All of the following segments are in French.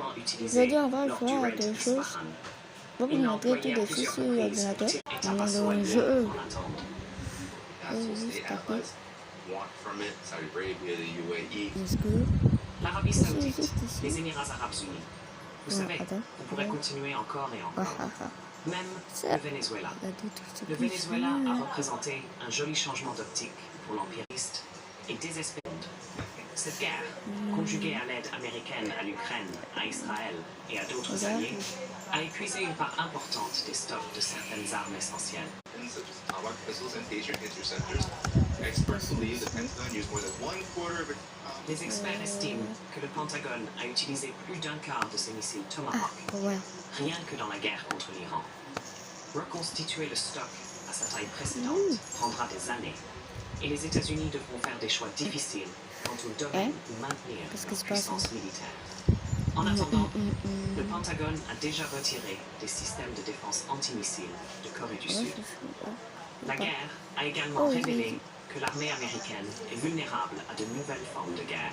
également utilisé Aujourd'hui, on va lors du faire raid des choses d'Isfahan. pour Il vous n'a montrer tous employé à les fichiers plusieurs sur reprises l'ordinateur. pour tirer On a Tabasso le à jeu. en attente. Et juste taper. Let's go. L'Arabie Je suis Saoudite, juste ici. les Émirats Arabes Unis. Vous Non, savez, attends. on pourrait continuer encore et Ah encore. ah ah. Même Ça. le Venezuela. Regardez tout ce Le que je Venezuela fais. a représenté un joli changement d'optique pour l'empiriste et désespérante. Cette guerre, conjuguée à l'aide américaine à l'Ukraine, à Israël et à d'autres Regarde. alliés, a épuisé une part importante des stocks de certaines armes essentielles. Les experts estiment que le Pentagone a utilisé plus d'un quart de ces missiles Ah, Tomahawk, ouais. rien que dans la guerre contre l'Iran. Reconstituer le stock à sa taille précédente prendra des années, et les États-Unis devront faire des choix difficiles quant au domaine où maintenir Qu'est-ce qui leur se passe, puissance militaire. En attendant, le Pentagone a déjà retiré des systèmes de défense antimissiles de Corée du Ouais, Sud. je fais pas. La guerre a également révélé que l'armée américaine est vulnérable à de nouvelles formes de guerre.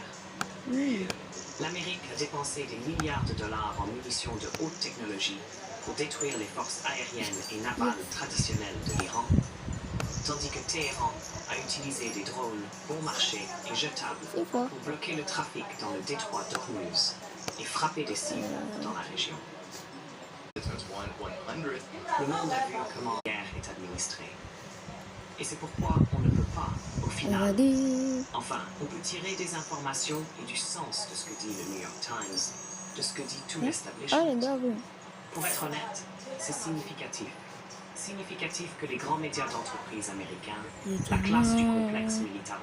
L'Amérique a dépensé des milliards de dollars en munitions de haute technologie pour détruire les forces aériennes et navales traditionnelles de l'Iran, tandis que Téhéran a utilisé des drones bon marché et jetables pour bloquer le trafic dans le détroit d'Ormuz et frapper des cibles dans la région. Le monde a vu comment la guerre est administrée. Et c'est pourquoi on ne peut pas, au final, enfin, on peut tirer des informations et du sens de ce que dit le New York Times, de ce que dit tout l'establishment. Pour être honnête, c'est significatif. Significatif que les grands médias d'entreprise américains, la classe du complexe militaro